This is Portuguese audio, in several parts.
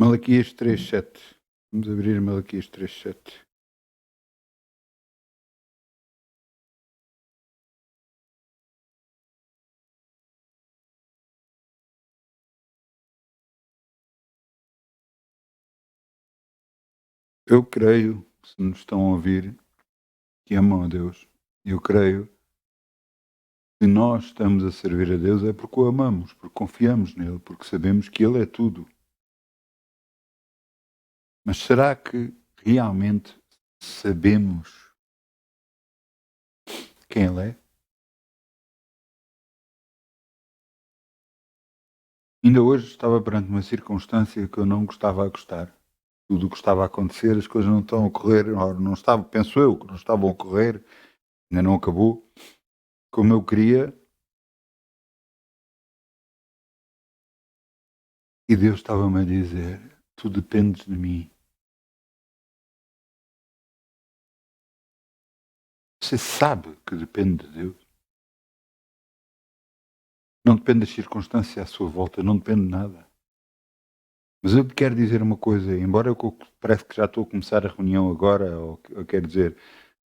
Malaquias 3:7. Vamos abrir Malaquias 3:7. Eu creio, se nos estão a ouvir, que amam a Deus. Eu creio que nós estamos a servir a Deus é porque o amamos, porque confiamos nele, porque sabemos que Ele é tudo. Mas será que realmente sabemos quem Ele é? Ainda hoje estava perante uma circunstância que eu não gostava a gostar. Tudo o que estava a acontecer, as coisas não estão a correr, ou não estavam, penso eu, que não estavam a correr, ainda não acabou, como eu queria, e Deus estava-me a dizer: tu dependes de mim. Você sabe que depende de Deus. Não depende das circunstâncias à sua volta, não depende de nada. Mas eu quero dizer uma coisa, embora parece que já estou a começar a reunião agora, ou eu quero dizer,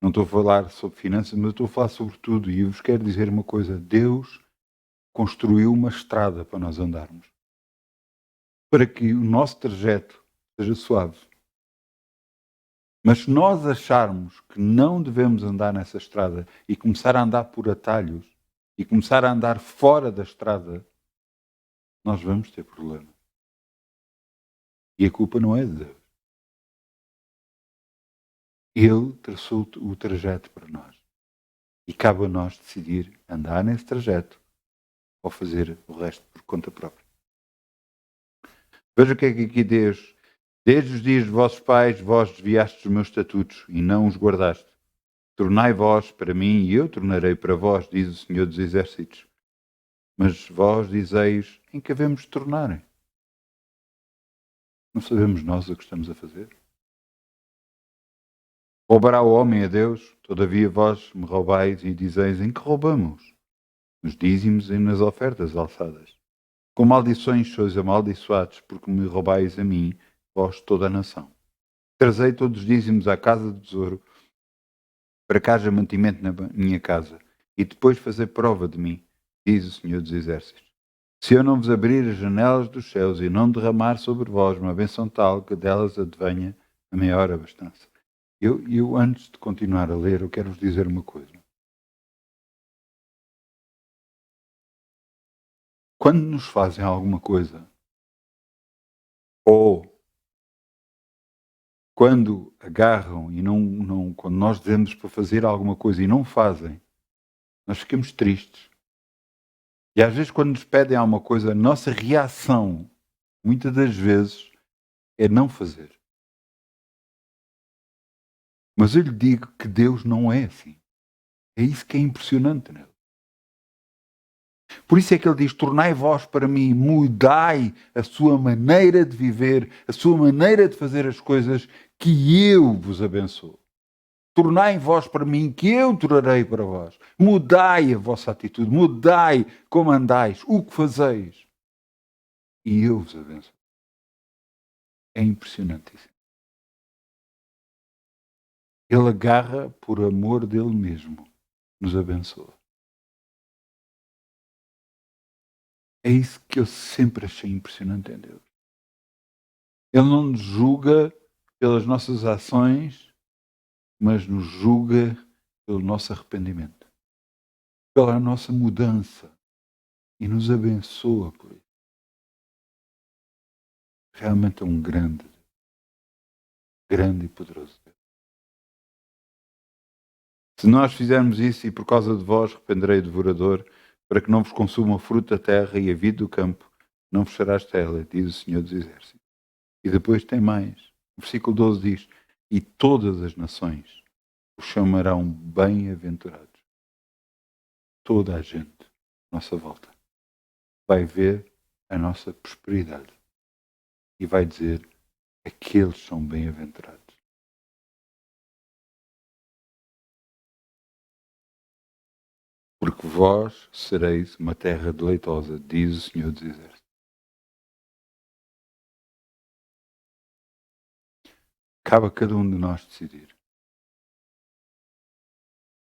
não estou a falar sobre finanças, mas eu estou a falar sobre tudo, e eu vos quero dizer uma coisa: Deus construiu uma estrada para nós andarmos, para que o nosso trajeto seja suave. Mas se nós acharmos que não devemos andar nessa estrada e começar a andar por atalhos e começar a andar fora da estrada, nós vamos ter problemas. E a culpa não é de Deus. Ele traçou o trajeto para nós. E cabe a nós decidir andar nesse trajeto ou fazer o resto por conta própria. Veja o que é que aqui Deus, desde os dias de vossos pais, vós desviastes os meus estatutos e não os guardaste. Tornai vós para mim e eu tornarei para vós, diz o Senhor dos Exércitos. Mas vós dizeis, em que havemos de tornar? Não sabemos nós o que estamos a fazer? Roubará o homem a Deus? Todavia vós me roubais e dizeis, em que roubamos? Nos dízimos e nas ofertas alçadas. Com maldições sois amaldiçoados, porque me roubais a mim, vós toda a nação. Trazei todos os dízimos à casa do tesouro, para que haja mantimento na minha casa, e depois fazer prova de mim, diz o Senhor dos Exércitos. Se eu não vos abrir as janelas dos céus e não derramar sobre vós uma benção tal que delas advenha a maior abastança. Eu, antes de continuar a ler, eu quero vos dizer uma coisa. Quando nos fazem alguma coisa, ou quando agarram e quando nós dizemos para fazer alguma coisa e não fazem, nós ficamos tristes. E às vezes quando nos pedem alguma coisa, a nossa reação, muitas das vezes, é não fazer. Mas eu lhe digo que Deus não é assim. É isso que é impressionante nele. Por isso é que ele diz: tornai vós para mim, mudai a sua maneira de viver, a sua maneira de fazer as coisas, que eu vos abençoo. Tornai vós para mim, que eu tornarei para vós. Mudai a vossa atitude, mudai como andais, o que fazeis, e eu vos abençoo. É impressionante isso. Ele agarra por amor dele mesmo, nos abençoa. É isso que eu sempre achei impressionante em Deus. Ele não nos julga pelas nossas ações, mas nos julga pelo nosso arrependimento, pela nossa mudança, e nos abençoa por isso. Realmente é um grande e poderoso Deus. Se nós fizermos isso, e por causa de vós repreenderei o devorador, para que não vos consuma a fruta da terra e a vida do campo, não vos será estéril, diz o Senhor dos Exércitos. E depois tem mais. O versículo 12 diz: e todas as nações os chamarão bem-aventurados. Toda a gente à nossa volta vai ver a nossa prosperidade e vai dizer: aqueles são bem-aventurados. Porque vós sereis uma terra deleitosa, diz o Senhor dos Exércitos. Cabe a cada um de nós decidir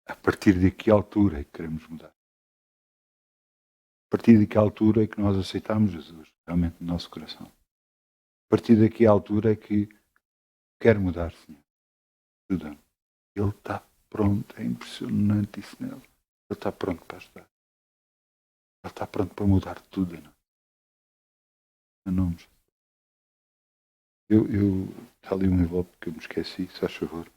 a partir de que altura é que queremos mudar. A partir de que altura é que nós aceitamos Jesus realmente no nosso coração. A partir de que altura é que quero mudar, Senhor. Ajuda-me. Ele está pronto, é impressionante isso nele. Ele está pronto para ajudar. Ele está pronto para mudar tudo em nós. Em nome de Jesus. Está ali um envelope que eu me esqueci, se faz favor.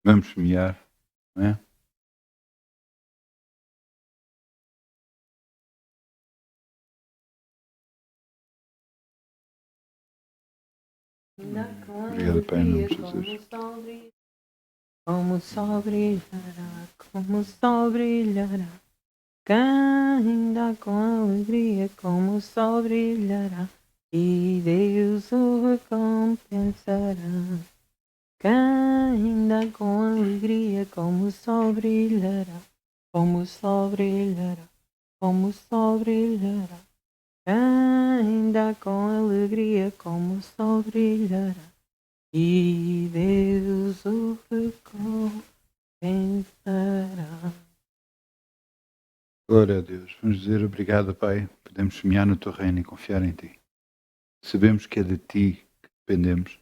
Vamos semear, não é? Obrigado, Pai, em nome de Jesus. Como o sol brilhará, como o sol brilhará. Ainda com alegria, como o sol brilhará. E Deus o recompensará. Ainda com alegria, como o sol brilhará. Como o sol brilhará, como o sol brilhará. Ainda com alegria, como o sol brilhará. E Deus o recompensará. Glória a Deus. Vamos dizer obrigado, Pai. Podemos semear no teu reino e confiar em ti. Sabemos que é de ti que dependemos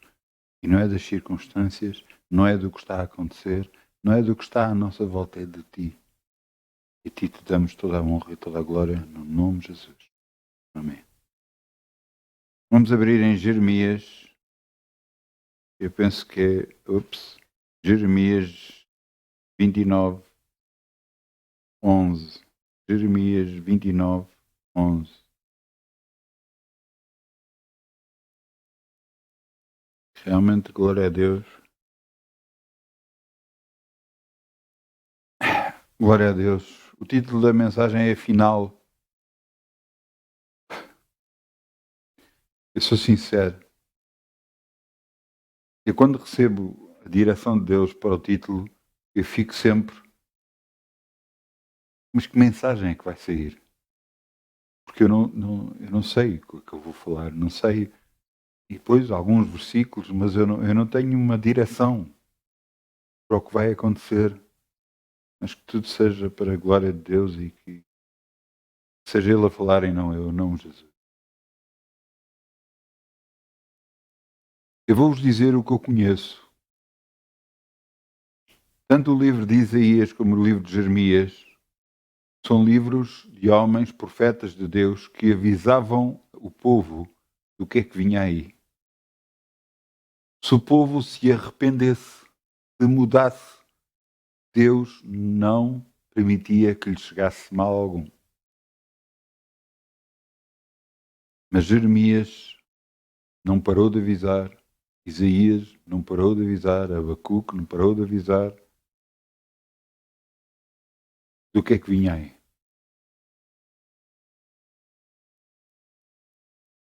e não é das circunstâncias, não é do que está a acontecer, não é do que está à nossa volta, é de ti. E a ti te damos toda a honra e toda a glória no nome de Jesus. Amém. Vamos abrir em Jeremias. Eu penso que é, Jeremias 29, 11. Jeremias 29, 11. Realmente, glória a Deus. Glória a Deus. O título da mensagem é Afinal. Eu sou sincero. E quando recebo a direção de Deus para o título, eu fico sempre. Mas que mensagem é que vai sair? Porque eu não sei o que eu vou falar, não sei. E depois alguns versículos, mas eu não tenho uma direção para o que vai acontecer. Mas que tudo seja para a glória de Deus e que seja Ele a falar e não eu, não Jesus. Eu vou-vos dizer o que eu conheço. Tanto o livro de Isaías como o livro de Jeremias são livros de homens, profetas de Deus, que avisavam o povo do que é que vinha aí. Se o povo se arrependesse, se mudasse, Deus não permitia que lhe chegasse mal algum. Mas Jeremias não parou de avisar, Isaías não parou de avisar, Abacuque não parou de avisar do que é que vinha aí.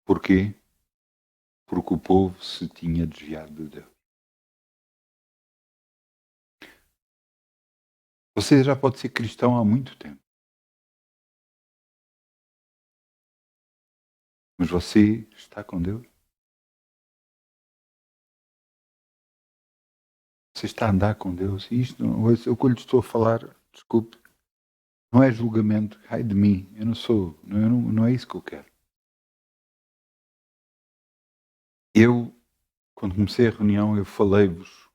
Porquê? Porque o povo se tinha desviado de Deus. Você já pode ser cristão há muito tempo. Mas você está com Deus? Você está a andar com Deus? E isto, o que eu lhe estou a falar, desculpe, não é julgamento. Ai de mim, eu não sou, não é isso que eu quero. Eu, quando comecei a reunião, eu falei-vos,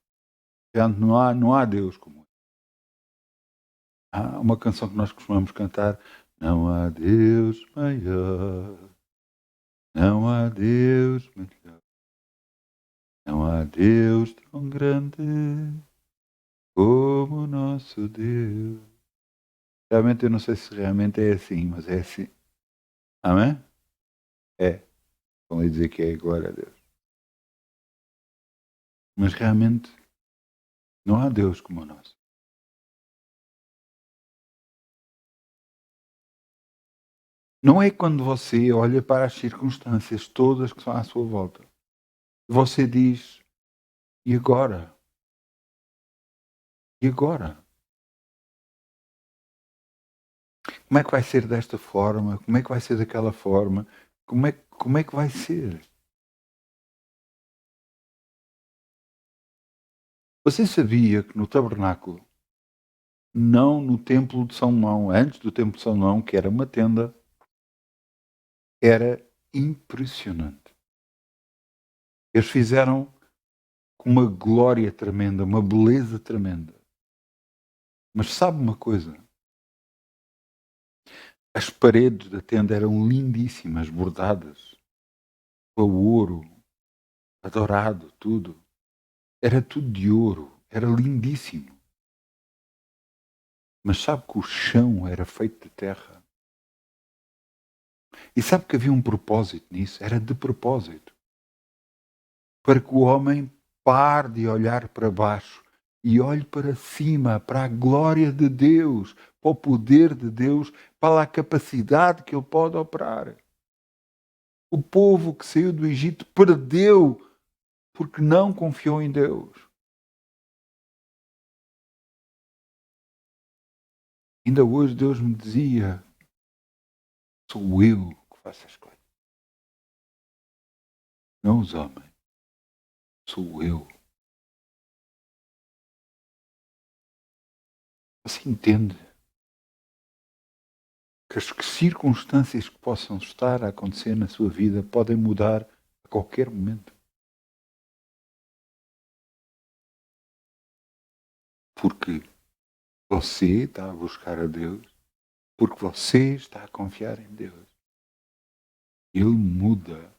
não há Deus como ele. Há uma canção que nós costumamos cantar, não há Deus maior, não há Deus melhor, não há Deus tão grande como o nosso Deus. Realmente eu não sei se realmente é assim, mas é assim. Amém? É. Vão lhe dizer que é glória a Deus. Mas realmente não há Deus como o nosso. Não é quando você olha para as circunstâncias todas que estão à sua volta. Você diz, e agora? E agora? Como é que vai ser desta forma? Como é que vai ser daquela forma? Como é que vai ser? Você sabia que no tabernáculo, não no templo de Salomão, antes do templo de Salomão, que era uma tenda, era impressionante. Eles fizeram com uma glória tremenda, uma beleza tremenda. Mas sabe uma coisa? As paredes da tenda eram lindíssimas, bordadas, com ouro, adorado, tudo. Era tudo de ouro, era lindíssimo. Mas sabe que o chão era feito de terra? E sabe que havia um propósito nisso? Era de propósito. Para que o homem pare de olhar para baixo e olhe para cima, para a glória de Deus, para o poder de Deus, para a capacidade que Ele pode operar. O povo que saiu do Egito perdeu porque não confiou em Deus. Ainda hoje Deus me dizia: sou eu que faço as coisas, não os homens, sou eu. Você entende que as circunstâncias que possam estar a acontecer na sua vida podem mudar a qualquer momento? Porque você está a buscar a Deus, porque você está a confiar em Deus. Ele muda.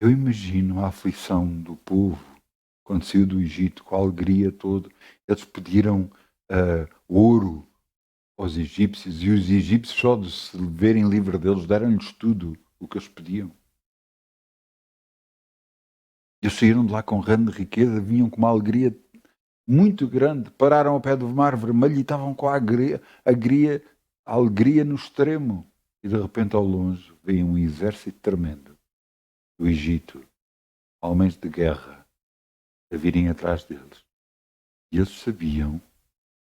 Eu imagino a aflição do povo quando saiu do Egito, com a alegria toda. Eles pediram ouro aos egípcios, e os egípcios, só de se verem livre deles, deram-lhes tudo o que eles pediam. Eles saíram de lá com grande riqueza, vinham com uma alegria muito grande, pararam ao pé do Mar Vermelho e estavam com a alegria no extremo. E de repente, ao longe, veio um exército tremendo do Egito, homens de guerra, a virem atrás deles. E eles sabiam que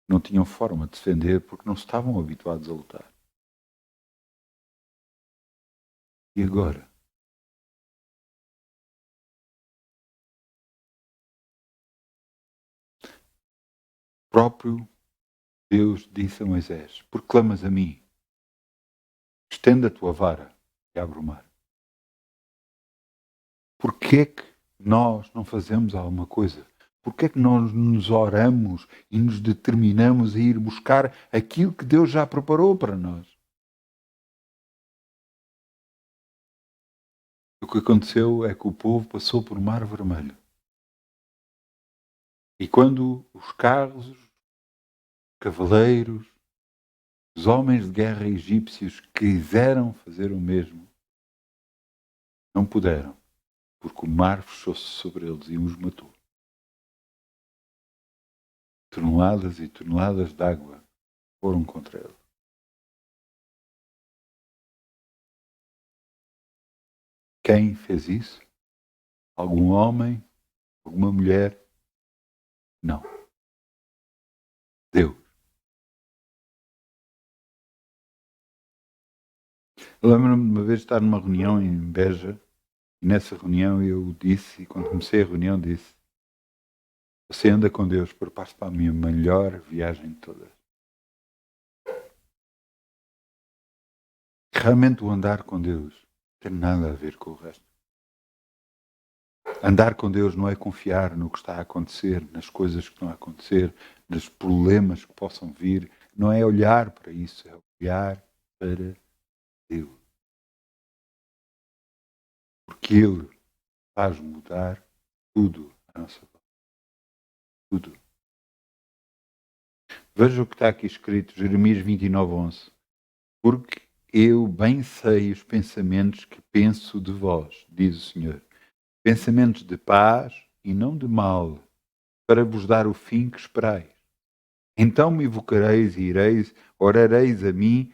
não tinham forma de defender porque não estavam habituados a lutar. E agora? O próprio Deus disse a Moisés: porque clamas a mim? Estenda a tua vara e abre o mar. Porquê é que nós não fazemos alguma coisa? Porquê é que nós nos oramos e nos determinamos a ir buscar aquilo que Deus já preparou para nós? O que aconteceu é que o povo passou por Mar Vermelho. E quando os carros, os cavaleiros, os homens de guerra egípcios quiseram fazer o mesmo, não puderam, porque o mar fechou-se sobre eles e os matou. Toneladas e toneladas de água foram contra eles. Quem fez isso? Algum homem? Alguma mulher? Não. Deus. Eu lembro-me de uma vez estar numa reunião em Beja, e nessa reunião eu disse, e quando comecei a reunião disse: você anda com Deus, prepare-se para a minha melhor viagem de todas. Realmente o andar com Deus não tem nada a ver com o resto. Andar com Deus não é confiar no que está a acontecer, nas coisas que estão a acontecer, nos problemas que possam vir. Não é olhar para isso, é olhar para Deus. Porque Ele faz mudar tudo à nossa volta. Tudo. Veja o que está aqui escrito, Jeremias 29:11. Porque eu bem sei os pensamentos que penso de vós, diz o Senhor. Pensamentos de paz e não de mal, para vos dar o fim que esperais. Então me invocareis e ireis, orareis a mim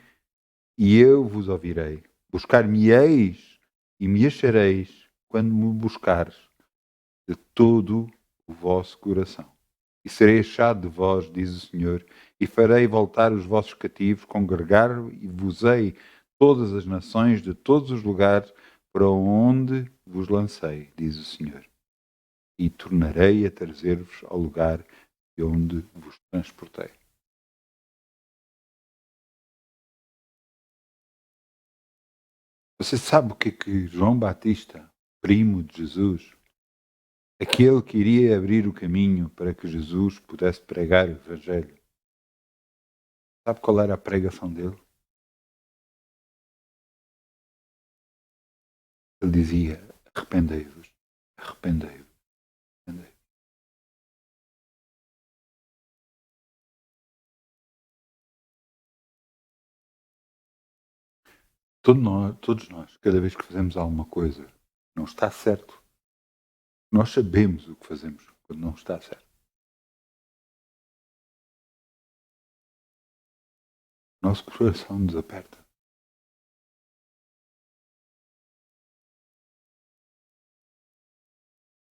e eu vos ouvirei. Buscar-me-eis e me achareis quando me buscares de todo o vosso coração. e serei achado de vós, diz o Senhor, e farei voltar os vossos cativos, congregar-vos-ei todas as nações de todos os lugares para onde vos lancei, diz o Senhor, e tornarei a trazer-vos ao lugar de onde vos transportei. Você sabe o que João Batista, primo de Jesus, aquele que iria abrir o caminho para que Jesus pudesse pregar o Evangelho, sabe qual era a pregação dele? Ele dizia: arrependei-vos, arrependei-vos, arrependei-vos. Todos nós, cada vez que fazemos alguma coisa, não está certo. Nós sabemos o que fazemos quando não está certo. Nosso coração nos aperta.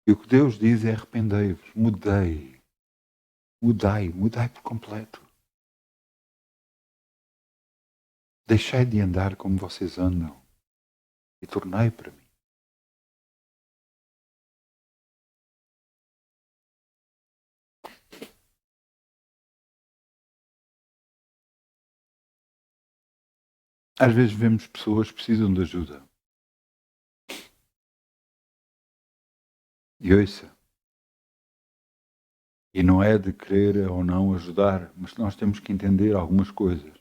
E o que Deus diz é: arrependei-vos, mudei, mudai por completo. Deixai de andar como vocês andam e tornai para mim. Às vezes vemos pessoas que precisam de ajuda. E ouça, e não é de querer ou não ajudar, mas nós temos que entender algumas coisas.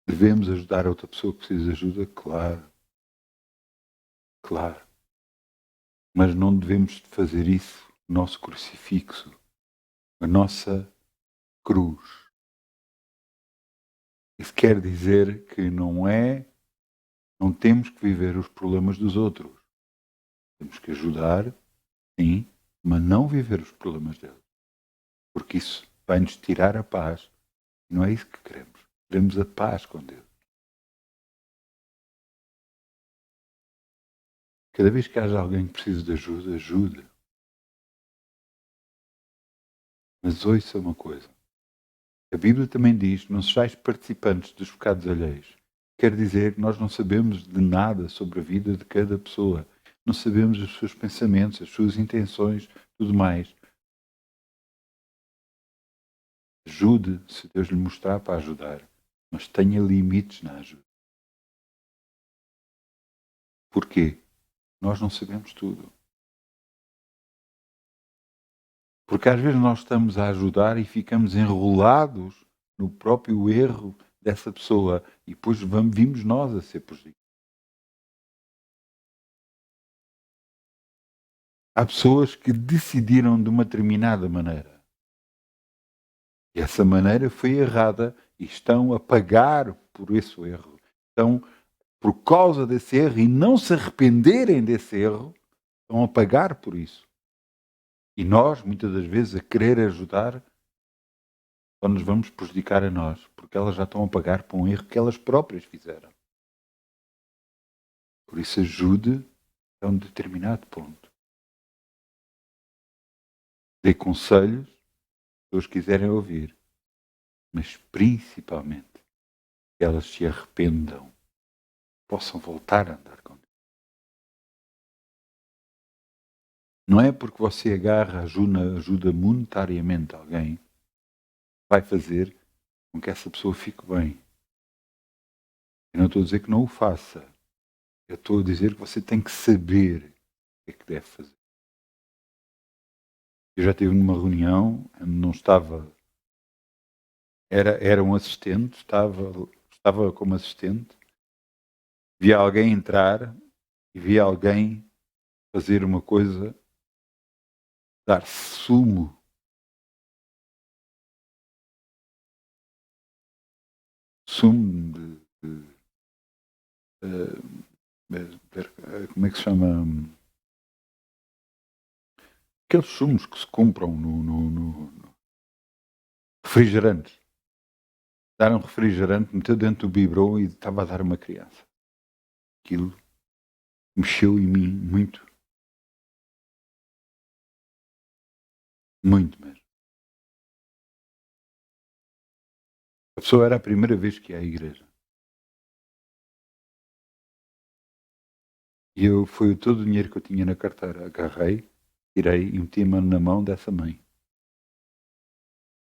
Devemos ajudar a outra pessoa que precisa de ajuda? Claro. Claro. Mas não devemos fazer isso, o nosso crucifixo, a nossa cruz. Isso quer dizer que não temos que viver os problemas dos outros. Temos que ajudar, sim, mas não viver os problemas deles. Porque isso vai nos tirar a paz. E não é isso que queremos. Queremos a paz com Deus. Cada vez que haja alguém que precisa de ajuda, ajuda. Mas ouça uma coisa. A Bíblia também diz: não sejais participantes dos pecados alheios. Quer dizer que nós não sabemos de nada sobre a vida de cada pessoa. Não sabemos os seus pensamentos, as suas intenções, tudo mais. Ajude se Deus lhe mostrar para ajudar, mas tenha limites na ajuda. Porquê? Nós não sabemos tudo. Porque às vezes nós estamos a ajudar e ficamos enrolados no próprio erro dessa pessoa e depois vimos nós a ser prejudicados. Há pessoas que decidiram de uma determinada maneira. E essa maneira foi errada e estão a pagar por esse erro. Estão, por causa desse erro e não se arrependerem desse erro, estão a pagar por isso. E nós, muitas das vezes, a querer ajudar, só nos vamos prejudicar a nós, porque elas já estão a pagar por um erro que elas próprias fizeram. Por isso, ajude a um determinado ponto. Dê conselhos, se as pessoas quiserem ouvir, mas principalmente que elas se arrependam, possam voltar a andar com Deus. Não é porque você ajuda monetariamente alguém, vai fazer com que essa pessoa fique bem. Eu não estou a dizer que não o faça. Eu estou a dizer que você tem que saber o que é que deve fazer. Eu já estive numa reunião onde não estava. Era um assistente, estava como assistente. Via alguém entrar e via alguém fazer uma coisa, dar sumo. Sumo como é que se chama? Aqueles sumos que se compram no refrigerantes. Dar um refrigerante, meteu dentro do biberon e estava a dar uma criança. Aquilo mexeu em mim muito. Muito mesmo. pessoa era a primeira vez que ia à igreja. E foi todo o dinheiro que eu tinha na carteira. Agarrei, tirei e meti-me na mão dessa mãe.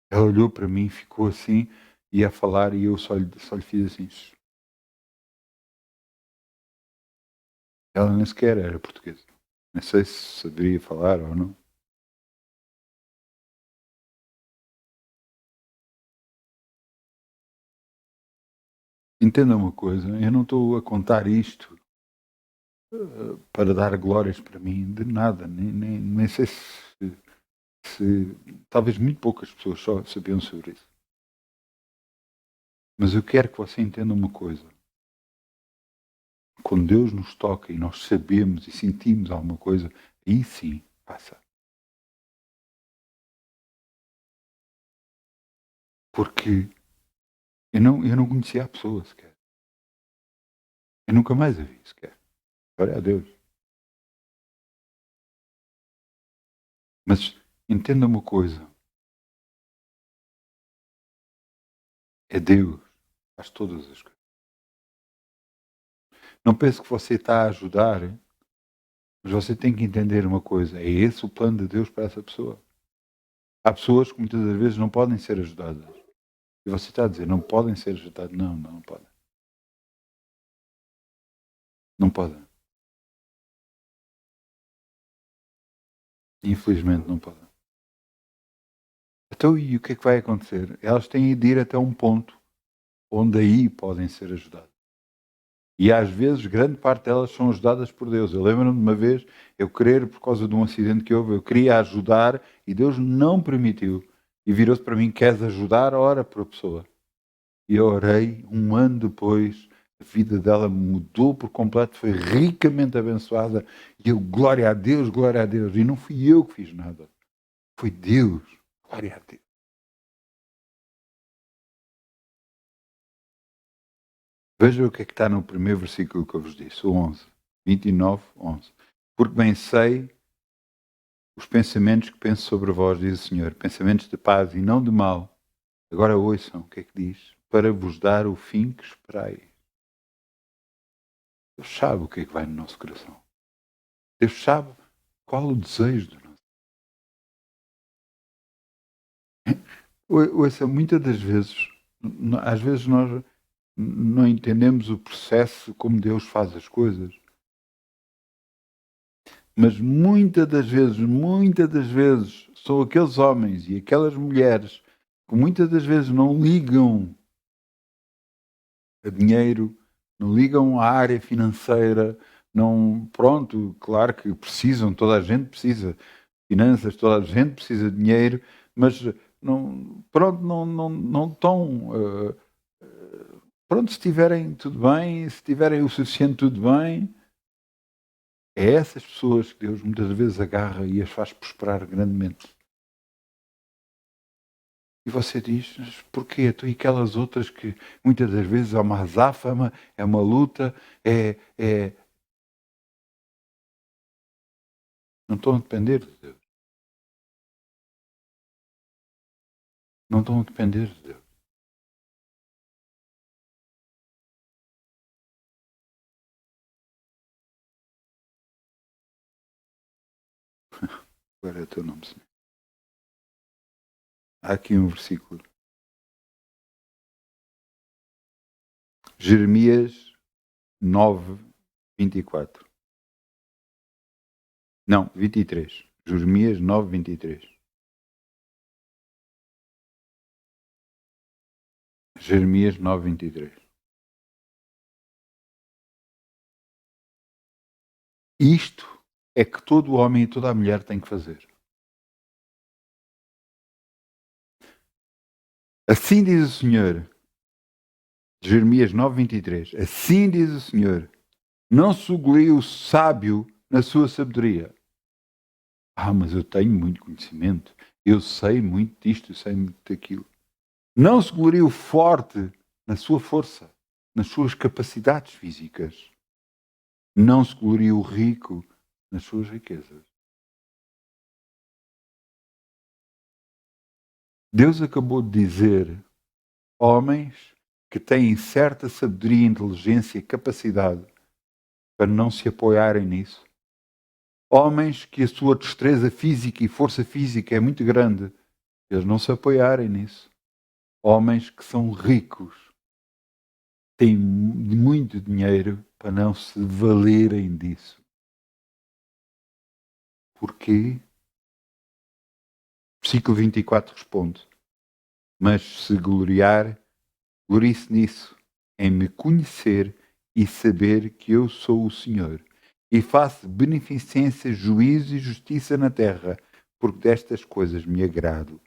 Ela olhou para mim, ficou assim, ia falar e eu só lhe fiz assim. Ela nem sequer era portuguesa. Não sei se saberia falar ou não. Entenda uma coisa, eu não estou a contar isto para dar glórias para mim, de nada. Nem sei se talvez muito poucas pessoas só sabiam sobre isso. Mas eu quero que você entenda uma coisa. Quando Deus nos toca e nós sabemos e sentimos alguma coisa, aí sim passa. Porque eu não conhecia a pessoa sequer. Eu nunca mais a vi sequer. Glória a Deus. Mas entenda uma coisa. É Deus que faz todas as coisas. Não pense que você está a ajudar, mas você tem que entender uma coisa. É esse o plano de Deus para essa pessoa. Há pessoas que muitas das vezes não podem ser ajudadas. E você está a dizer, não podem ser ajudadas. Não podem. Não podem. Infelizmente não podem. Então, e o que é que vai acontecer? Elas têm de ir até um ponto onde aí podem ser ajudadas. E às vezes, grande parte delas são ajudadas por Deus. Eu lembro-me de uma vez, eu querer, por causa de um acidente que houve, eu queria ajudar e Deus não permitiu. E virou-se para mim, queres ajudar? Ora por a pessoa. E eu orei, um ano depois, a vida dela mudou por completo, foi ricamente abençoada. E eu, glória a Deus, glória a Deus. E não fui eu que fiz nada. Foi Deus. Glória a Deus. Veja o que é que está no primeiro versículo que eu vos disse, o 11. 29, 11. Porque bem sei os pensamentos que penso sobre vós, diz o Senhor, pensamentos de paz e não de mal. Agora ouçam o que é que diz, para vos dar o fim que esperais. Deus sabe o que é que vai no nosso coração. Deus sabe qual o desejo do nosso. Ouça, muitas das vezes, às vezes nós não entendemos o processo como Deus faz as coisas. Mas muitas das vezes, são aqueles homens e aquelas mulheres que muitas das vezes não ligam a dinheiro, não ligam à área financeira, não, pronto, claro que precisam, toda a gente precisa de finanças, toda a gente precisa de dinheiro, mas não, pronto, não estão, pronto, se tiverem tudo bem, se tiverem o suficiente tudo bem, é essas pessoas que Deus muitas vezes agarra e as faz prosperar grandemente. E você diz, mas porquê? Tu e aquelas outras que muitas das vezes há uma azáfama, é uma luta, não estão a depender de Deus. Não estão a depender de Deus. Agora é o teu nome, Senhor. Há aqui um versículo. Jeremias 9, 24. Não, 23. Jeremias 9, 23. Jeremias 9, 23. Isto é que todo homem e toda a mulher têm que fazer. Assim diz o Senhor, Jeremias 9, 23. Assim diz o Senhor, não se glorie o sábio na sua sabedoria. Mas eu tenho muito conhecimento, eu sei muito disto, eu sei muito daquilo. Não se glorie o forte na sua força, nas suas capacidades físicas. Não se glorie o rico nas suas riquezas. Deus acabou de dizer Homens que têm certa sabedoria, inteligência e capacidade para não se apoiarem nisso. Homens que a sua destreza física e força física é muito grande, eles não se apoiarem nisso. Homens que são ricos, têm muito dinheiro para não se valerem disso. Porquê? Versículo 24 responde: mas se gloriar, glorie-se nisso, em me conhecer e saber que eu sou o Senhor, e faço beneficência, juízo e justiça na terra, porque destas coisas me agrado,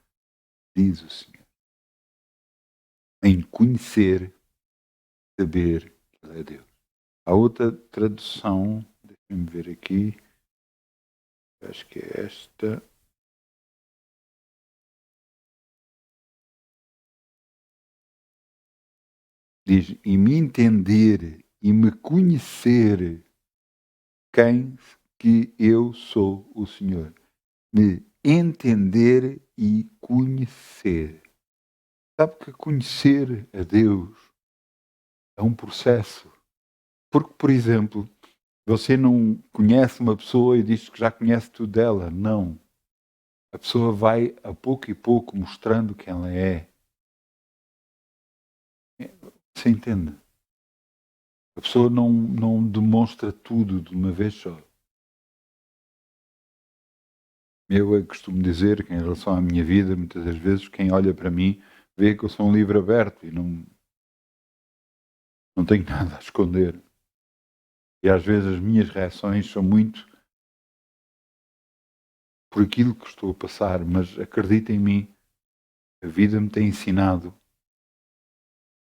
diz o Senhor. Em conhecer, saber que Ele é Deus. Há outra tradução, deixem-me ver aqui, acho que é esta. Diz, e me entender e me conhecer quem que eu sou o Senhor. Me entender e conhecer. Sabe que conhecer a Deus é um processo. Porque, por exemplo, você não conhece uma pessoa e diz que já conhece tudo dela. Não. A pessoa vai a pouco e pouco mostrando quem ela é. Você entende? A pessoa não demonstra tudo de uma vez só. Eu costumo dizer que, em relação à minha vida, muitas das vezes, quem olha para mim vê que eu sou um livro aberto e não tenho nada a esconder. E às vezes as minhas reações são muito por aquilo que estou a passar, mas acredita em mim, a vida me tem ensinado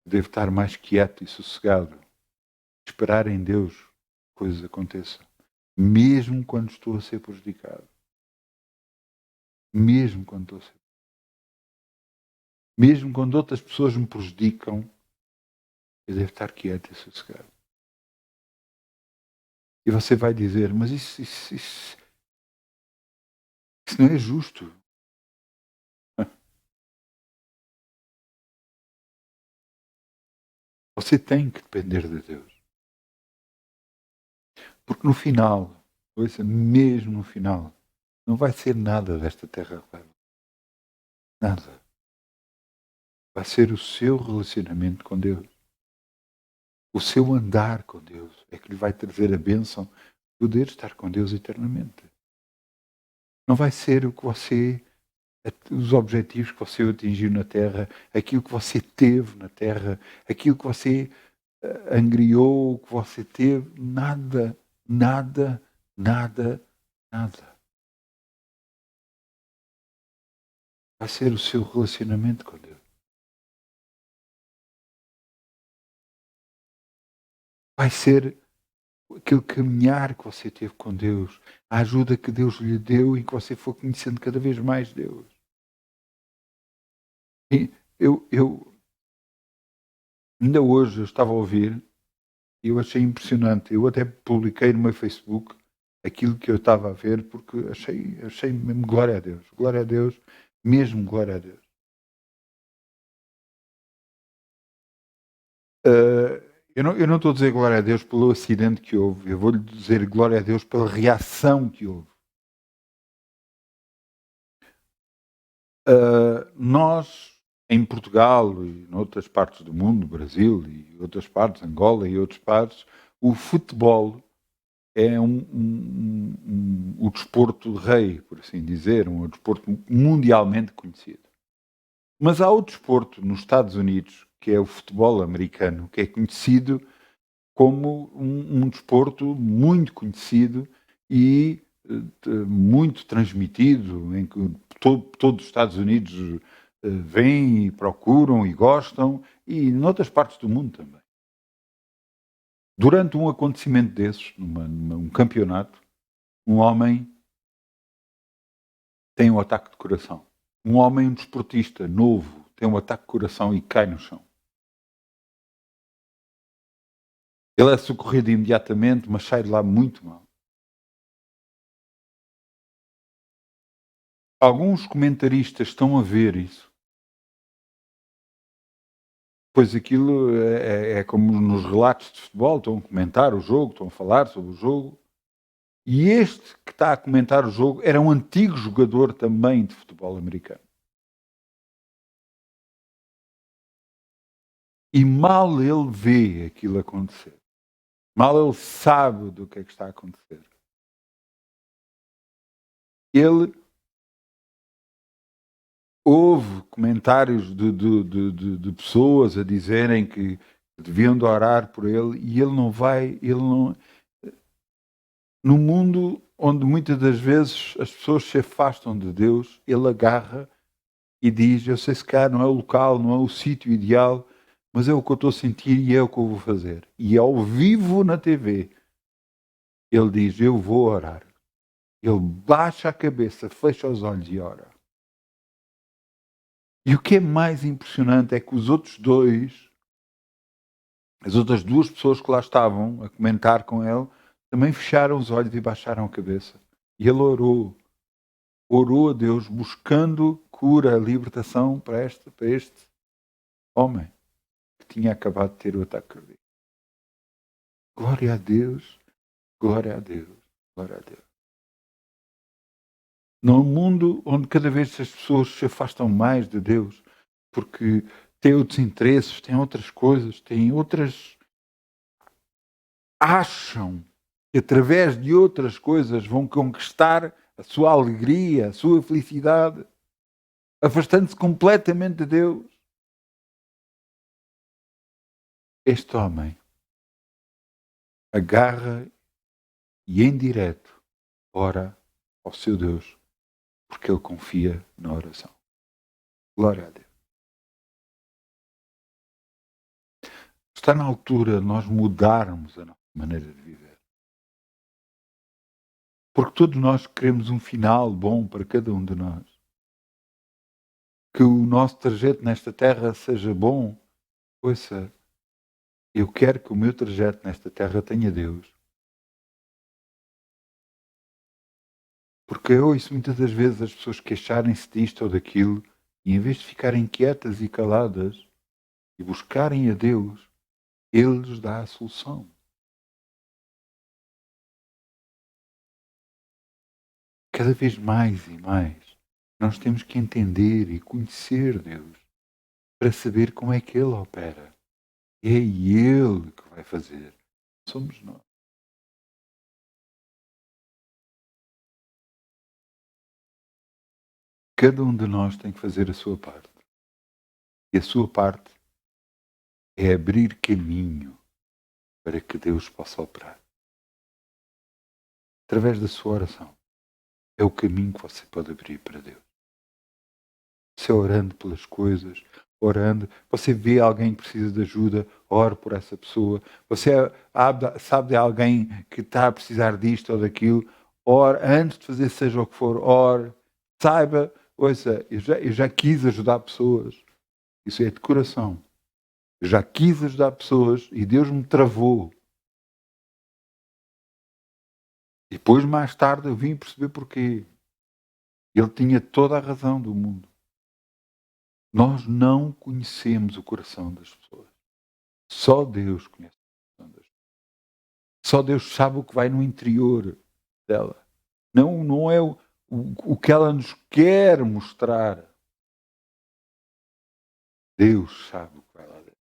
que devo estar mais quieto e sossegado, esperar em Deus que coisas aconteçam, mesmo quando estou a ser prejudicado. Mesmo quando estou a ser. Mesmo quando outras pessoas me prejudicam, eu devo estar quieto e sossegado. E você vai dizer, mas isso não é justo. Você tem que depender de Deus. Porque no final, ouça, mesmo no final, não vai ser nada desta terra. Nada. Vai ser o seu relacionamento com Deus. O seu andar com Deus é que lhe vai trazer a bênção de poder estar com Deus eternamente. Não vai ser o que você, os objetivos que você atingiu na terra, aquilo que você teve na terra, aquilo que você angriou, que você teve, nada, nada, nada, nada. Vai ser o seu relacionamento com Deus. Vai ser aquele caminhar que você teve com Deus, a ajuda que Deus lhe deu e que você for conhecendo cada vez mais Deus. E eu ainda hoje eu estava a ouvir e eu achei impressionante. Eu até publiquei no meu Facebook aquilo que eu estava a ver, porque achei mesmo glória a Deus, mesmo glória a Deus. Eu não estou a dizer glória a Deus pelo acidente que houve, eu vou-lhe dizer glória a Deus pela reação que houve. Nós, em Portugal e em outras partes do mundo, Brasil e outras partes, Angola e outras partes, o futebol é o desporto rei, por assim dizer, um desporto mundialmente conhecido. Mas há outro desporto nos Estados Unidos, que é o futebol americano, que é conhecido como um desporto muito conhecido e muito transmitido, em que todos os Estados Unidos vêm e procuram e gostam, e noutras partes do mundo também. Durante um acontecimento desses, num campeonato, um homem tem um ataque de coração. Um homem, um desportista novo, tem um ataque de coração e cai no chão. Ele é socorrido imediatamente, mas sai de lá muito mal. Alguns comentaristas estão a ver isso Pois aquilo é como nos relatos de futebol, estão a comentar o jogo, estão a falar sobre o jogo. E este que está a comentar o jogo era um antigo jogador também de futebol americano. E mal ele vê aquilo acontecer, mal ele sabe do que é que está a acontecer, ele houve comentários de pessoas a dizerem que deviam de orar por ele e ele não vai, ele não. No mundo onde muitas das vezes as pessoas se afastam de Deus, ele agarra e diz: eu sei se cá não é o local, não é o sítio ideal, mas é o que eu estou a sentir e é o que eu vou fazer. E ao vivo na TV, ele diz: eu vou orar. Ele baixa a cabeça, fecha os olhos e ora. E o que é mais impressionante é que os outros dois, as outras duas pessoas que lá estavam a comentar com ele, também fecharam os olhos e baixaram a cabeça. E ele orou a Deus buscando cura, libertação para este homem que tinha acabado de ter o ataque cardíaco. Glória a Deus, glória a Deus, glória a Deus. Num mundo onde cada vez as pessoas se afastam mais de Deus, porque têm outros interesses, têm outras coisas, têm outras. Acham que através de outras coisas vão conquistar a sua alegria, a sua felicidade, afastando-se completamente de Deus. Este homem agarra e em direto ora ao seu Deus, porque ele confia na oração. Glória a Deus. Está na altura de nós mudarmos a nossa maneira de viver. Porque todos nós queremos um final bom para cada um de nós. Que o nosso trajeto nesta terra seja bom. Ouça, eu quero que o meu trajeto nesta terra tenha Deus. Porque eu ouço muitas das vezes as pessoas queixarem-se disto ou daquilo e em vez de ficarem quietas e caladas e buscarem a Deus, Ele lhes dá a solução. Cada vez mais e mais, nós temos que entender e conhecer Deus para saber como é que Ele opera. É Ele que vai fazer. Somos nós. Cada um de nós tem que fazer a sua parte. E a sua parte é abrir caminho para que Deus possa operar. Através da sua oração. É o caminho que você pode abrir para Deus. Você orando pelas coisas, orando. Você vê alguém que precisa de ajuda, ore por essa pessoa. Você sabe de alguém que está a precisar disto ou daquilo, ore. Antes de fazer seja o que for, ore. Saiba, ouça, eu já quis ajudar pessoas. Isso é de coração. Eu já quis ajudar pessoas e Deus me travou. E depois, mais tarde, eu vim perceber porquê. Ele tinha toda a razão do mundo. Nós não conhecemos o coração das pessoas. Só Deus conhece o coração das pessoas. Só Deus sabe o que vai no interior dela. Não é o que ela nos quer mostrar. Deus sabe o que vai lá dentro.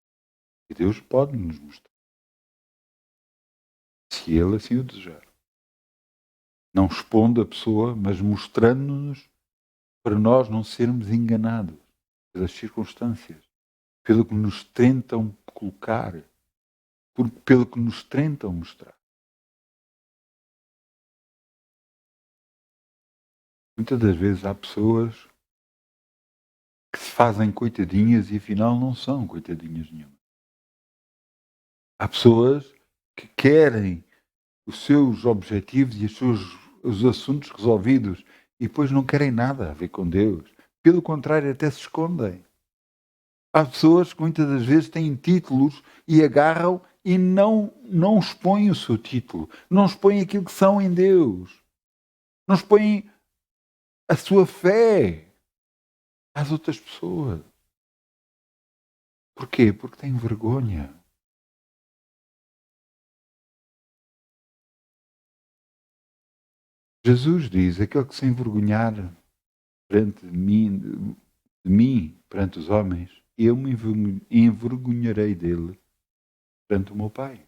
E Deus pode nos mostrar. Se Ele assim o desejar. Não expondo a pessoa, mas mostrando-nos para nós não sermos enganados pelas circunstâncias, pelo que nos tentam colocar, pelo que nos tentam mostrar. Muitas das vezes há pessoas que se fazem coitadinhas e afinal não são coitadinhas nenhuma. Há pessoas que querem os seus objetivos e os assuntos resolvidos e depois não querem nada a ver com Deus. Pelo contrário, até se escondem. Há pessoas que muitas das vezes têm títulos e agarram e não expõem o seu título, não expõem aquilo que são em Deus, não expõem a sua fé às outras pessoas. Porquê? Porque tem vergonha. Jesus diz, aquele que se envergonhar perante de mim, perante os homens, eu me envergonharei dele perante o meu Pai.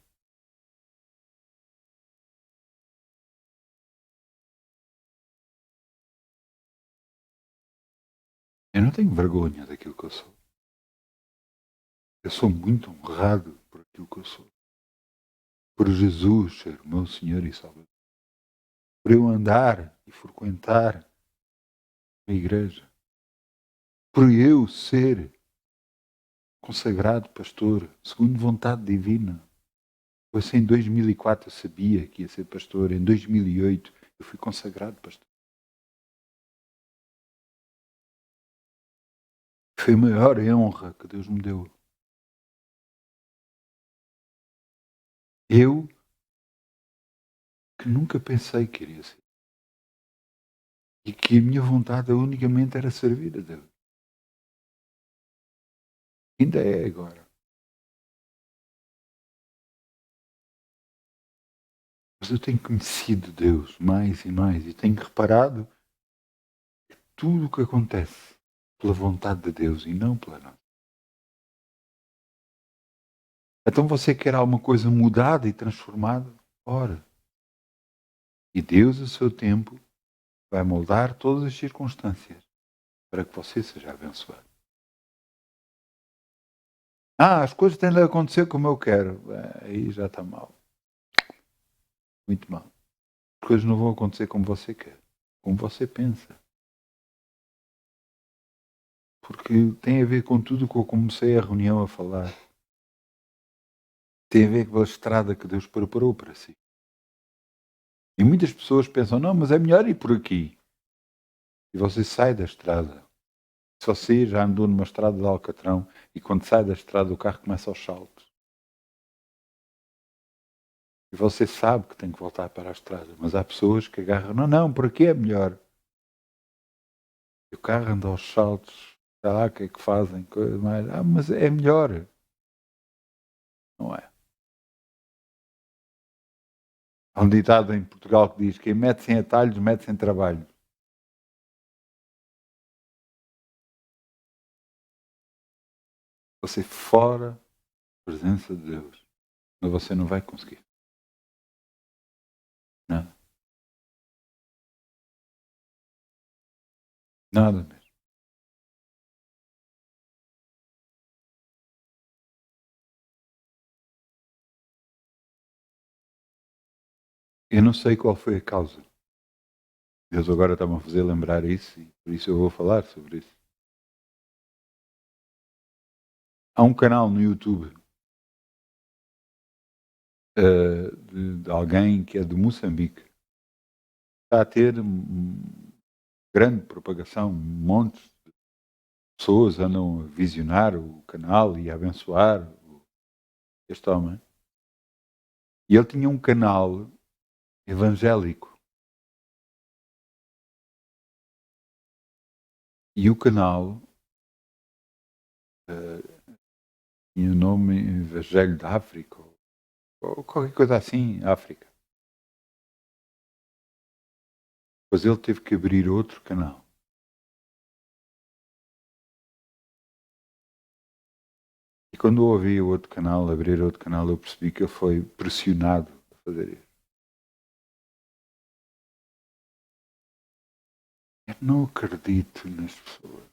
Eu não tenho vergonha daquilo que eu sou. Eu sou muito honrado por aquilo que eu sou. Por Jesus ser o meu Senhor e Salvador. Por eu andar e frequentar a igreja. Por eu ser consagrado pastor, segundo vontade divina. Em 2004 eu sabia que ia ser pastor. Em 2008 eu fui consagrado pastor. Foi a maior honra que Deus me deu. Eu que nunca pensei que iria ser. E que a minha vontade unicamente era servir a Deus. Ainda é agora. Mas eu tenho conhecido Deus mais e mais e tenho reparado que tudo o que acontece pela vontade de Deus e não pela nossa. Então você quer alguma coisa mudada e transformada? Ora. E Deus, a seu tempo, vai moldar todas as circunstâncias para que você seja abençoado. As coisas têm de acontecer como eu quero. Aí já está mal. Muito mal. As coisas não vão acontecer como você quer, como você pensa. Porque tem a ver com tudo que eu comecei a reunião a falar. Tem a ver com a estrada que Deus preparou para si. E muitas pessoas pensam, não, mas é melhor ir por aqui. E você sai da estrada. Se você já andou numa estrada de Alcatrão e quando sai da estrada o carro começa aos saltos. E você sabe que tem que voltar para a estrada. Mas há pessoas que agarram, não, por aqui é melhor. E o carro anda aos saltos. Sei lá o que é que fazem. Coisa mais. Mas é melhor. Não é? Há um ditado em Portugal que diz: quem mete-se em atalhos, mete-se em trabalho. Você fora da presença de Deus, mas você não vai conseguir. Nada. Nada mesmo. Eu não sei qual foi a causa. Deus agora está-me a fazer lembrar isso e por isso eu vou falar sobre isso. Há um canal no YouTube de alguém que é de Moçambique. Está a ter grande propagação, um monte de pessoas andam a visionar o canal e a abençoar este homem. E ele tinha um canal evangélico. E o canal tinha o nome Evangelho da África, ou qualquer coisa assim, África. Depois ele teve que abrir outro canal. E quando eu ouvi o outro canal, abrir outro canal, eu percebi que ele foi pressionado a fazer isso. Eu não acredito nas pessoas.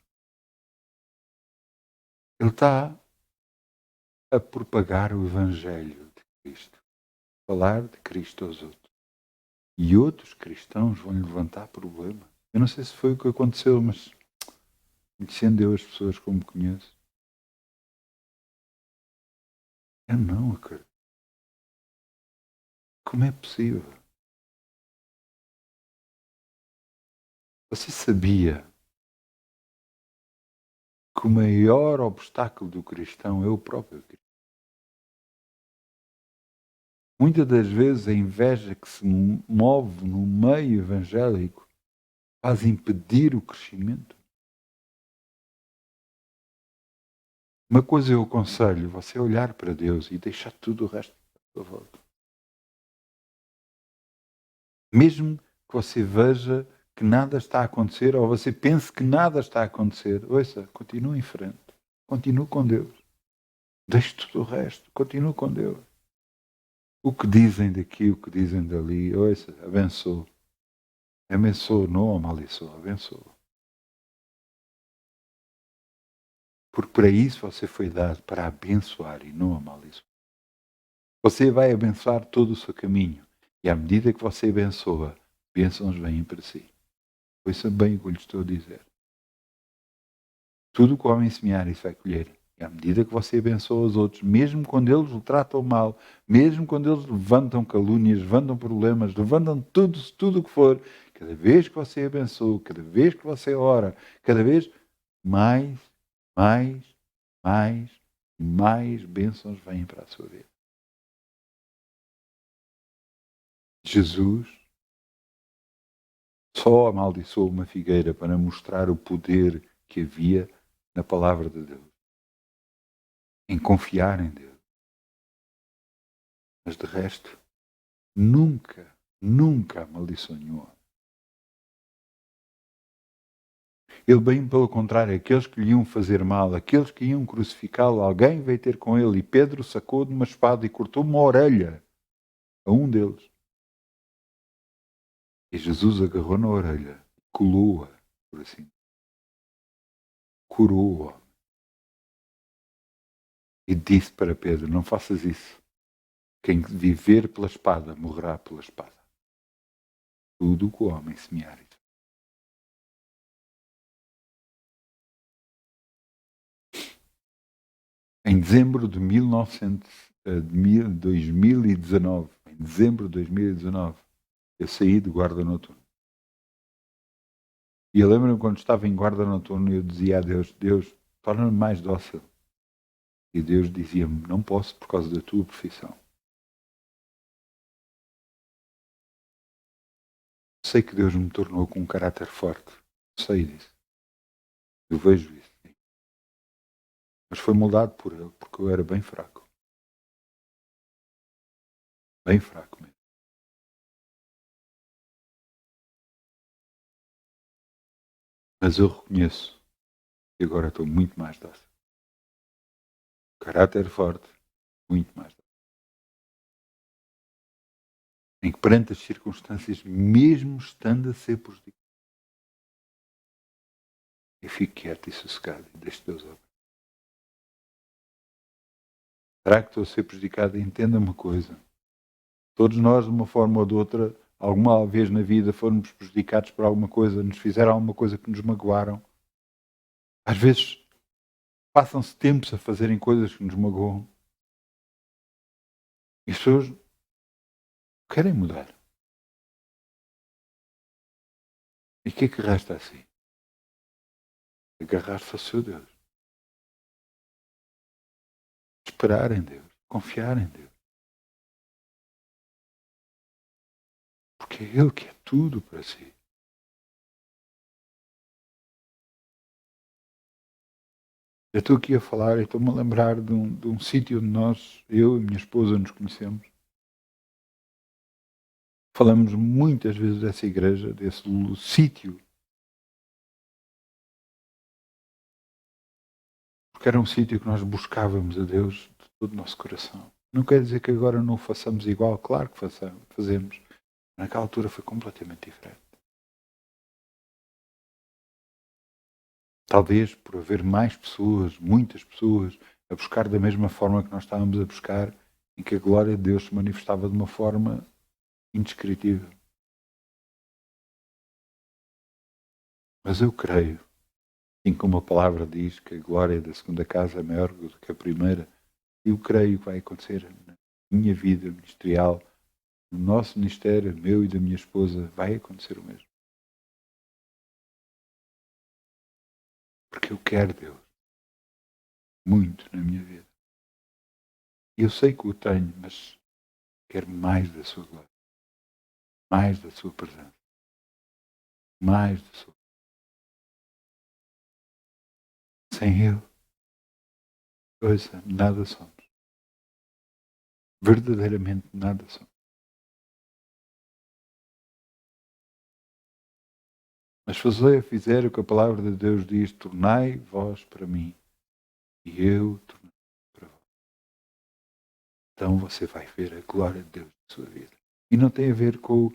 Ele está a propagar o Evangelho de Cristo. Falar de Cristo aos outros. E outros cristãos vão lhe levantar problema. Eu não sei se foi o que aconteceu, mas conhecendo eu as pessoas como conheço, eu não acredito. Como é possível? Você sabia que o maior obstáculo do cristão é o próprio Cristo? Muitas das vezes a inveja que se move no meio evangélico faz impedir o crescimento. Uma coisa eu aconselho, você olhar para Deus e deixar tudo o resto à sua volta. Mesmo que você veja que nada está a acontecer, ou você pense que nada está a acontecer, ouça, continue em frente. Continue com Deus. Deixe tudo o resto. Continue com Deus. O que dizem daqui, o que dizem dali, ouça, abençoe. Abençoe, não amaldiçoe, abençoe. Porque para isso você foi dado, para abençoar e não amaldiçoar. Você vai abençoar todo o seu caminho. E à medida que você abençoa, bênçãos vêm para si. Ouça bem o que eu lhe estou a dizer. Tudo o que o homem semear, isso vai colher. E à medida que você abençoa os outros, mesmo quando eles o tratam mal, mesmo quando eles levantam calúnias, levantam problemas, levantam tudo o que for, cada vez que você abençoa, cada vez que você ora, cada vez mais, mais, mais e mais bênçãos vêm para a sua vida. Jesus só amaldiçoou uma figueira para mostrar o poder que havia na palavra de Deus, em confiar em Deus. Mas de resto, nunca amaldiçoou nenhum homem. Ele, bem pelo contrário, aqueles que lhe iam fazer mal, aqueles que iam crucificá-lo, alguém veio ter com ele e Pedro sacou de uma espada e cortou uma orelha a um deles. E Jesus agarrou na orelha, colou-a, por assim, curou-a. E disse para Pedro, não faças isso. Quem viver pela espada, morrerá pela espada. Tudo o que o homem semear. Em dezembro de 2019, em dezembro de 2019, eu saí do guarda noturno. E eu lembro-me quando estava em guarda noturno, eu dizia a Deus, Deus, torna-me mais dócil. E Deus dizia-me, não posso por causa da tua profissão. Sei que Deus me tornou com um caráter forte. Sei disso. Eu vejo isso. Mas foi moldado por Ele, porque eu era bem fraco. Bem fraco mesmo. Mas eu reconheço que agora estou muito mais dócil. Caráter forte, muito mais dócil. Em que perante as circunstâncias, mesmo estando a ser prejudicado, eu fico quieto e sossegado e deixo Deus ouvir. Será que estou a ser prejudicado? Entenda uma coisa. Todos nós, de uma forma ou de outra, alguma vez na vida fomos prejudicados por alguma coisa, nos fizeram alguma coisa que nos magoaram. Às vezes passam-se tempos a fazerem coisas que nos magoam. E as pessoas querem mudar. E o que é que resta assim? Agarrar-se ao seu Deus. Esperar em Deus. Confiar em Deus. Porque é Ele que é tudo para si. Eu estou aqui a falar e estou-me a lembrar de um sítio onde nós, eu e minha esposa, nos conhecemos. Falamos muitas vezes dessa igreja, desse sítio. Porque era um sítio que nós buscávamos a Deus de todo o nosso coração. Não quer dizer que agora não o façamos igual, claro que fazemos. Naquela altura foi completamente diferente. Talvez por haver mais pessoas, muitas pessoas, a buscar da mesma forma que nós estávamos a buscar, em que a glória de Deus se manifestava de uma forma indescritível. Mas eu creio, assim como a palavra diz que a glória da segunda casa é maior do que a primeira, eu creio que vai acontecer na minha vida ministerial, no nosso ministério, meu e da minha esposa, vai acontecer o mesmo. Porque eu quero Deus muito na minha vida. E eu sei que o tenho, mas quero mais da sua glória, mais da sua presença, mais da sua. Sem Ele, Ouça, nada somos. Verdadeiramente nada somos. Mas se você fizer o que a palavra de Deus diz, tornai vós para mim, e eu tornei para vós. Então você vai ver a glória de Deus na sua vida. E não tem a ver com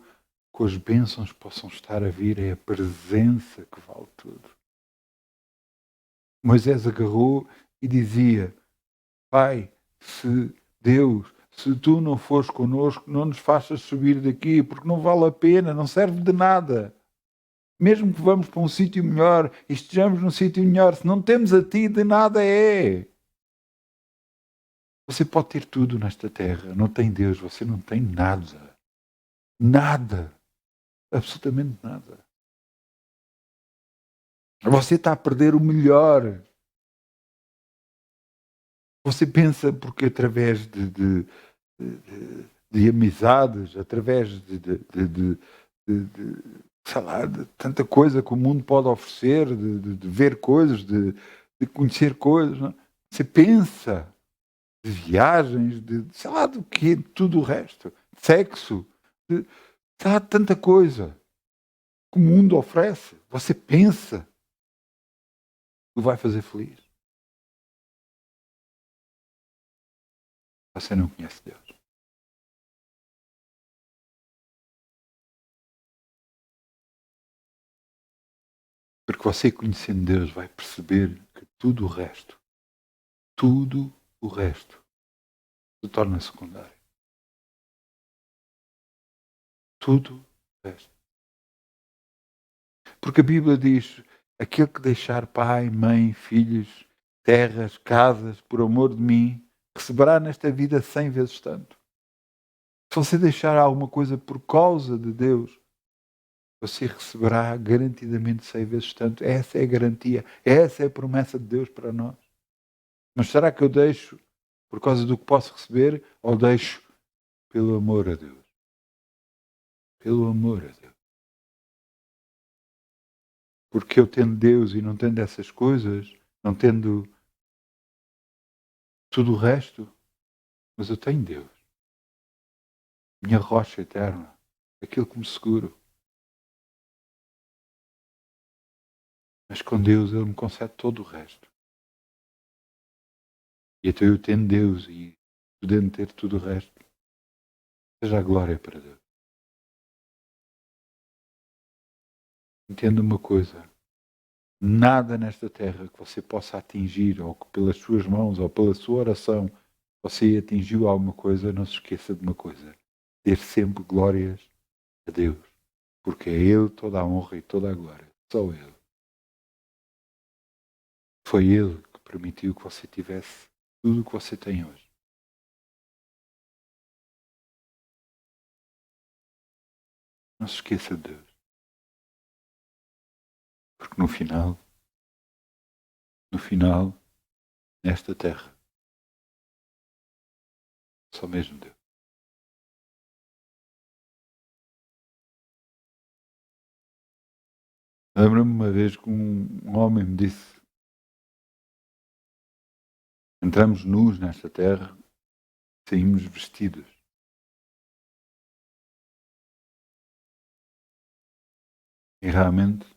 as bênçãos que possam estar a vir, é a presença que vale tudo. Moisés agarrou e dizia: Pai, se Deus, se tu não fores connosco, não nos faças subir daqui, porque não vale a pena, não serve de nada. Mesmo que vamos para um sítio melhor e estejamos num sítio melhor, se não temos a ti, de nada é. Você pode ter tudo nesta terra, não tem Deus, você não tem nada. Nada. Absolutamente nada. Você está a perder o melhor. Você pensa porque através de amizades, através sei lá, de tanta coisa que o mundo pode oferecer, de ver coisas, de conhecer coisas, não? Você pensa de viagens, de sei lá do que, de tudo o resto, sexo, sei lá, tanta coisa que o mundo oferece. Você pensa que o vai fazer feliz. Você não conhece Deus. Porque você, conhecendo Deus, vai perceber que tudo o resto se torna secundário. Tudo o resto. Porque a Bíblia diz: aquele que deixar pai, mãe, filhos, terras, casas, por amor de mim, receberá nesta vida 100 vezes tanto. Se você deixar alguma coisa por causa de Deus, você receberá garantidamente 100 vezes tanto. Essa é a garantia. Essa é a promessa de Deus para nós. Mas será que eu deixo por causa do que posso receber ou deixo pelo amor a Deus? Pelo amor a Deus. Porque eu tendo Deus e não tendo essas coisas, não tendo tudo o resto, mas eu tenho Deus. Minha rocha eterna. Aquilo que me seguro. Mas com Deus Ele me concede todo o resto. E então eu tendo Deus e podendo ter tudo o resto, seja a glória para Deus. Entenda uma coisa. Nada nesta terra que você possa atingir, ou que pelas suas mãos, ou pela sua oração, você atingiu alguma coisa, não se esqueça de uma coisa. Ter sempre glórias a Deus. Porque é Ele toda a honra e toda a glória. Só Ele. Foi Ele que permitiu que você tivesse tudo o que você tem hoje. Não se esqueça de Deus. Porque no final, nesta terra, só mesmo Deus. Lembro-me uma vez que um homem me disse: entramos nus nesta terra, saímos vestidos. E realmente,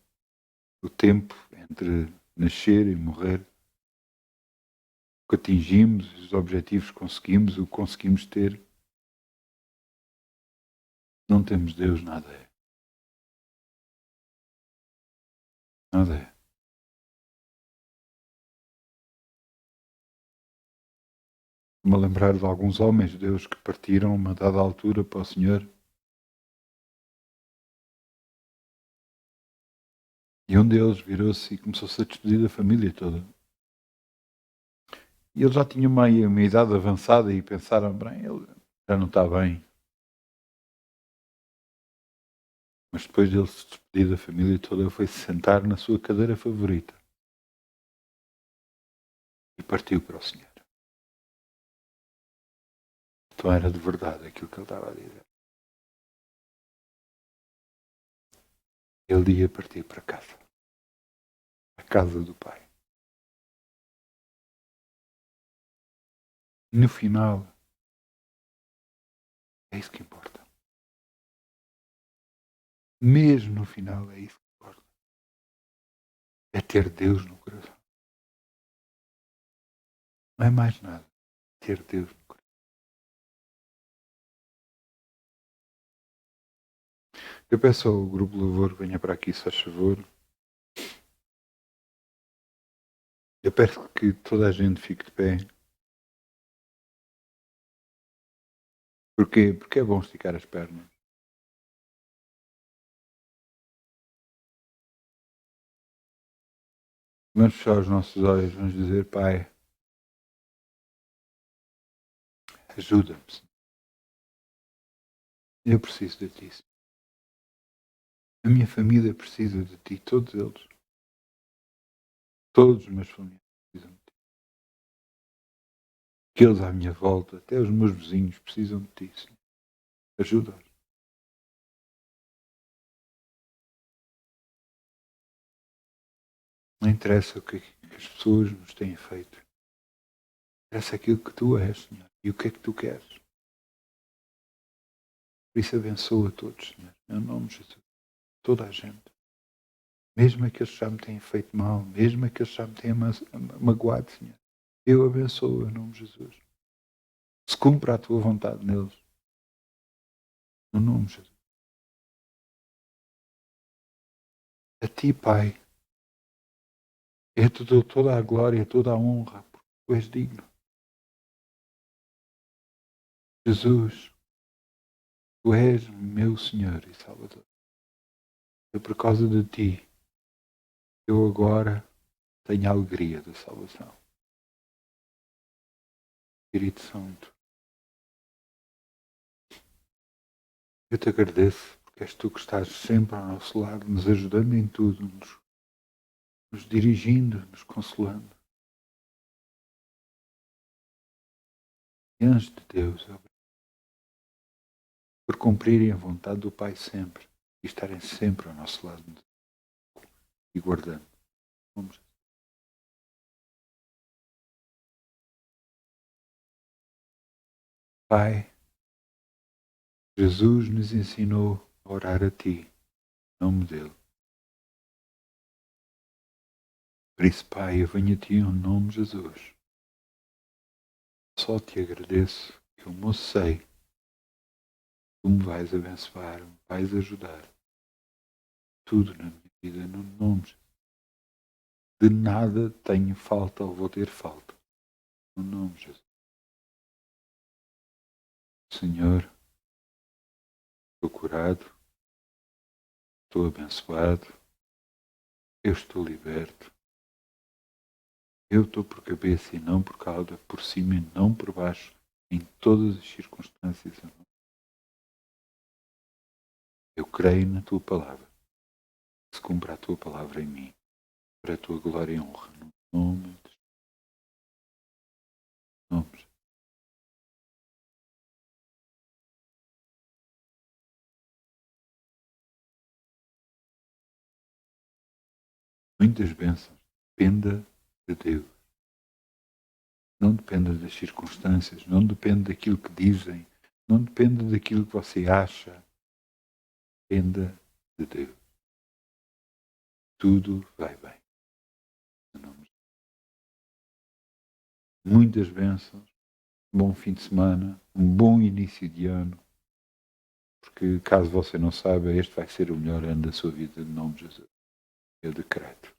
o tempo entre nascer e morrer, o que atingimos, os objetivos que conseguimos, o que conseguimos ter, não temos Deus, nada é. Nada é. Me lembrar de alguns homens de Deus que partiram a uma dada altura para o Senhor. E um deles virou-se e começou-se a despedir da família toda. E ele já tinha uma idade avançada e pensaram: bem, ele já não está bem. Mas depois dele se despedir da família toda, ele foi se sentar na sua cadeira favorita. E partiu para o Senhor. Então era de verdade aquilo que ele estava a dizer. Ele ia partir para casa. A casa do Pai. No final, é isso que importa. Mesmo no final, é isso que importa. É ter Deus no coração. Não é mais nada. Ter Deus no coração. Eu peço ao grupo Louvor, venha para aqui, se faz favor. Eu peço que toda a gente fique de pé. Porquê? Porque é bom esticar as pernas. Vamos fechar os nossos olhos, vamos dizer, Pai, ajuda-me. Eu preciso de Ti. A minha família precisa de Ti, todos eles. Todos os meus familiares precisam de Ti. Aqueles à minha volta, até os meus vizinhos precisam de Ti, Senhor. Ajuda-os. Não interessa o que as pessoas nos têm feito. Interessa aquilo que Tu és, Senhor. E o que é que Tu queres. Por isso abençoa todos, Senhor. Em nome de Jesus. Toda a gente. Mesmo aqueles que já me têm feito mal, mesmo aqueles que já me têm magoado, Senhor. Eu abençoo em nome de Jesus. Se cumpra a Tua vontade neles. No nome de Jesus. A Ti, Pai, eu te dou toda a glória, toda a honra, porque Tu és digno. Jesus, Tu és meu Senhor e Salvador. E por causa de Ti, eu agora tenho a alegria da salvação. Espírito Santo, eu te agradeço, porque és Tu que estás sempre ao nosso lado, nos ajudando em tudo, nos dirigindo, nos consolando. E antes de Deus, por cumprirem a vontade do Pai sempre e estarem sempre ao nosso lado e guardando. Vamos. Pai, Jesus nos ensinou a orar a Ti, em nome dEle. Por isso, Pai, eu venho a Ti em nome de Jesus. Só Te agradeço, eu me sei. Tu me vais abençoar, me vais ajudar. Tudo na minha vida, no nome de Jesus. De nada tenho falta ou vou ter falta. No nome de Jesus. Senhor, estou curado, estou abençoado, eu estou liberto. Eu estou por cabeça e não por cauda, por cima e não por baixo, em todas as circunstâncias. Eu creio na Tua palavra. Se cumpra a Tua palavra em mim, para a Tua glória e honra, no nome de Jesus. Muitas bênçãos. Dependa de Deus. Não dependa das circunstâncias, não depende daquilo que dizem, não depende daquilo que você acha. Dependa de Deus. Tudo vai bem. Muitas bênçãos. Bom fim de semana. Um bom início de ano. Porque, caso você não saiba, este vai ser o melhor ano da sua vida, em nome de Jesus. Eu decreto.